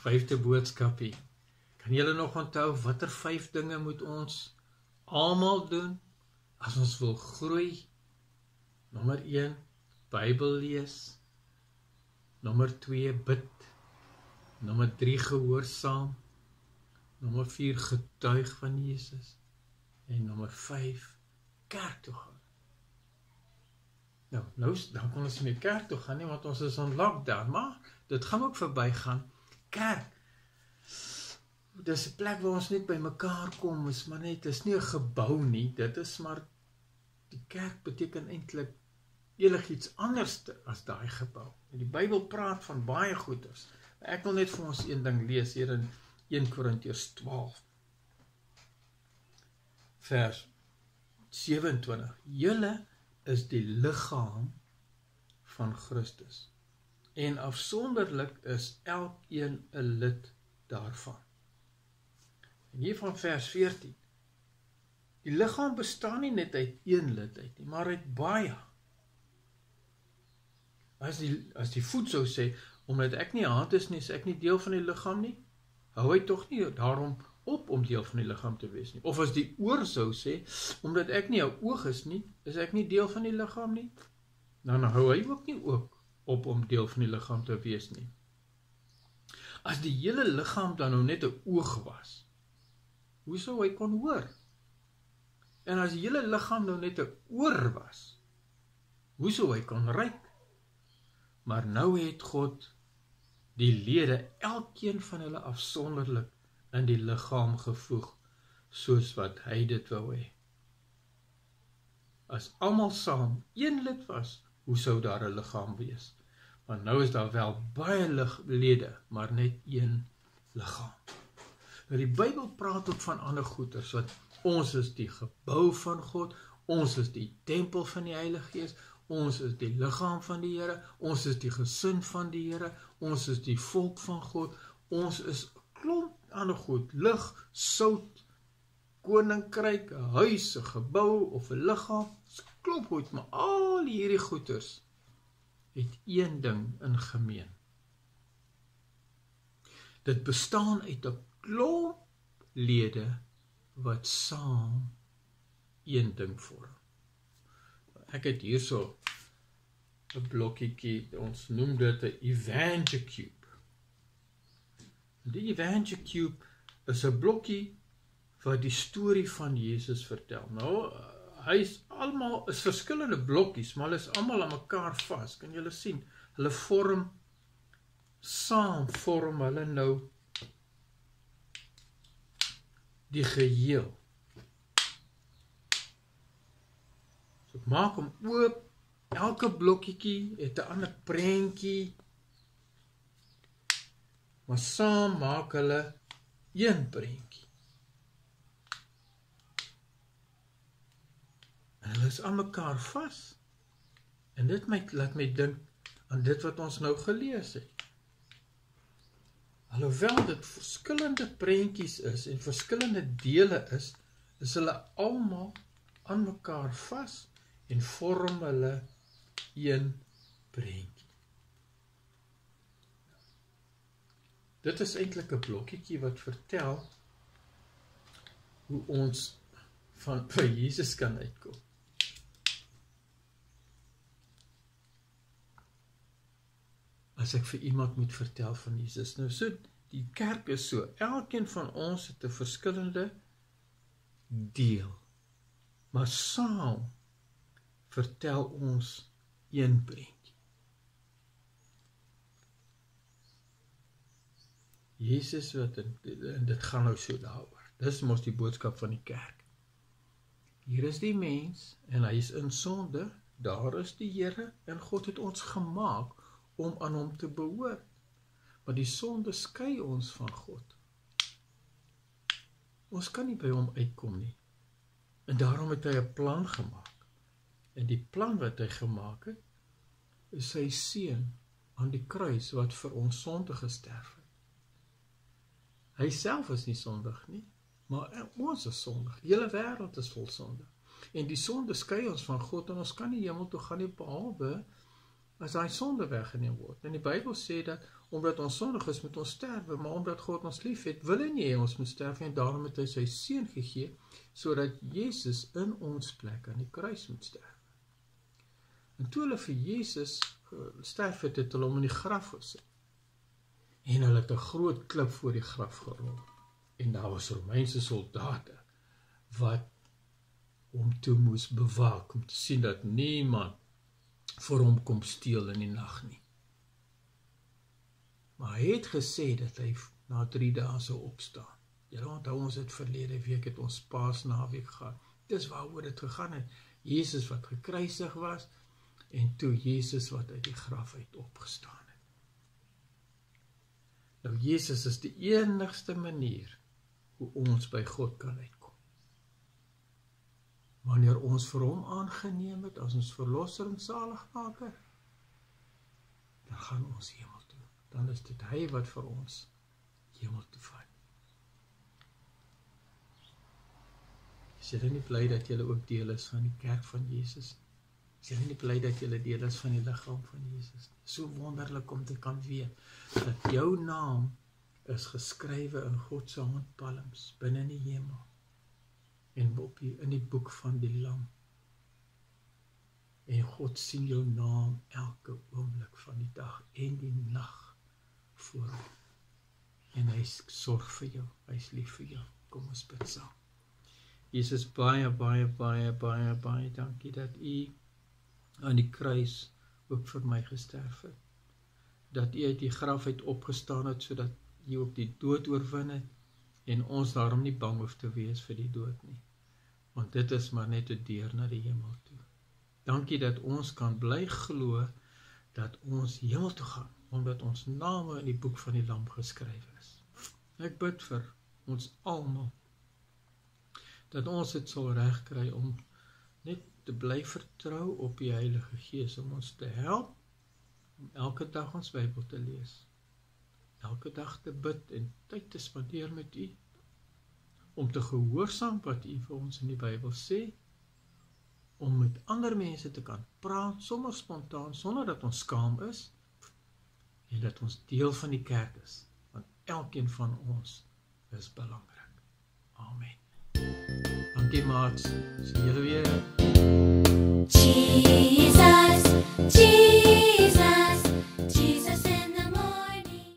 5de boodskapie. Kan julle nog onthou, watter 5 dinge moet ons almal doen, as ons wil groei? Nommer 1, Bybel lees. Nommer 2, bid. Nommer 3, gehoorsaam. Nommer 4, getuig van Jesus. En nommer 5, kerk toe gaan. Nou dan kon ons in die kerk toe gaan nie, want ons is in lockdown, maar dit gaan ook verby gaan. Kerk, dis 'n plek waar ons net by mekaar kom, is maar net, dis nie 'n gebou nie, dit is maar, die kerk beteken eintlik enigiets anders as daai gebou. En die Bybel praat van baie goeders. Ek wil net vir ons een ding lees hier in 1 Korintiërs 12, vers 27. Julle is die liggaam van Christus, en afsonderlik is elkeen 'n lid daarvan. En hier van vers 14, die liggaam bestaan nie net uit een lid uit nie, maar uit baie. As die voet sou sê, omdat ek nie 'n hand is nie, is ek nie deel van die liggaam nie, hou hy tog nie daarom op om deel van die liggaam te wees nie. Of as die oor sou sê, omdat ek nie 'n oog is nie, is ek nie deel van die liggaam nie, dan hou hy ook nie op om deel van die liggaam te wees nie. As die hele liggaam dan nou net 'n oog was, hoe sou hy kon hoor? En as die hele liggaam nou net 'n oor was, hoe sou hy kon ruik? Maar nou het God die lede, elkeen van hulle afsonderlik, in die liggaam gevoeg, soos wat hy dit wou hê. As almal saam een lid was, hoe sou daar 'n liggaam wees? Want nou is daar wel baie lede, maar net een liggaam. Nou die Bybel praat ook van ander goeders, wat ons is die gebou van God, ons is die tempel van die Heilige Gees, ons is die liggaam van die Here, ons is die gesin van die Here, ons is die volk van God, ons is 'n klomp ander goed, lig, sout, koninkryk, 'n huis, 'n gebou of 'n liggaam, klomp goed, maar al hierdie goeders het een ding in gemeen. Dit bestaan uit 'n klomp lede wat saam een ding vorm. Ek het hierso 'n blokkietjie, ons noem dit 'n Evangelium. Die Evangelium is 'n blokkie wat die storie van Jesus vertel. Nou, is verskillende blokkies, maar hulle is almal aan mekaar vas. Kan julle sien? Hulle vorm hulle nou die geheel. So ek maak hom oop, elke blokkietjie het 'n ander prentjie, maar saam maak hulle een prentjie. En hulle is aan mekaar vas. En dit laat my dink aan dit wat ons nou gelees het. Alhoewel dit verskillende prentjies is en verskillende dele is hulle almal aan mekaar vas en vorm hulle een prentjie. Dit is eintlik 'n blokkietjie wat vertel hoe ons by Jesus kan uitkom. As ek vir iemand moet vertel van Jesus, nou so, die kerk is so, elkeen van ons het 'n verskillende deel, maar saam vertel ons een prentjie. Jesus en dit gaan nou so daaroor. Dis mos die boodskap van die kerk. Hier is die mens en hy is in sonde, daar is die Here en God het ons gemaak om aan hom te behoort. Maar die sonde skei ons van God. Ons kan nie by hom uitkom nie. En daarom het hy 'n plan gemaak. En die plan wat hy gemaak het, is sy seun aan die kruis wat vir ons sonde gesterf het. Hy self is nie sondig nie, maar ons is sondig. Die hele wêreld is vol sonde. En die sonde skei ons van God en ons kan nie hemel toe gaan nie behalwe as daai sonde weggeneem word. En die Bybel sê dat, omdat ons sondig is, moet ons sterwe, maar omdat God ons lief het, wil hy nie hê ons moet sterwe, en daarom het hy sy seun gegee, sodat Jesus in ons plek aan die kruis moet sterwe. En toe hulle vir Jesus sterf het, het hulle hom in die graf gesit. En hulle het 'n groot klip voor die graf gerol. En daar was Romeinse soldate, wat hom toe moes bewaak, om te sien dat niemand vir hom kom steel in die nag nie. Maar hy het gesê dat hy na 3 dae sou opstaan. Julle onthou ons het verlede week het ons Paasnaweek gehad. Dis waaroor dit gegaan het. Jesus wat gekruisig was, en toe Jesus wat uit die graf uit opgestaan het. Nou Jesus is die enigste manier hoe ons by God kan uitkom. Wanneer ons vir hom aangeneem het as ons verlosser en zaligmaker, dan gaan ons hemel toe. Dan is dit hy wat vir ons hemel toe vat. Is julle nie bly dat julle ook deel is van die kerk van Jesus? Is julle nie bly dat julle deel is van die liggaam van Jesus? So wonderlik om te kan weet dat jou naam is geskrywe in God se handpalms binne in die hemel en in die boek van die Lam. En God sien jou naam elke oomblik van die dag en die nag voor hom. En hy sorg vir jou, hy is lief vir jou. Kom ons bid saam. Jesus, baie, baie, baie, baie, baie dankie dat u aan die kruis ook vir my gesterf het. Dat u uit die graf uit opgestaan het, sodat u ook die dood oorwin het, en ons daarom nie bang hoef te wees vir die dood nie. Want dit is maar net 'n deur na die hemel toe. Dankie dat ons kan bly glo dat ons hemel toe gaan, omdat ons name in die boek van die Lam geskryf is. Ek bid vir ons almal, dat ons dit sal regkry om net te bly vertrou op die Heilige Gees, om ons te help, om elke dag ons Bybel te lees, elke dag te bid en tyd te spandeer met u, om te gehoorsaam wat u vir ons in die Bybel sê, om met ander mense te kan praat, sommer spontaan, sonder dat ons skaam is, en dat ons deel van die kerk is, want elkeen van ons is belangrik. Amen. Dankie maats, sien julle weer.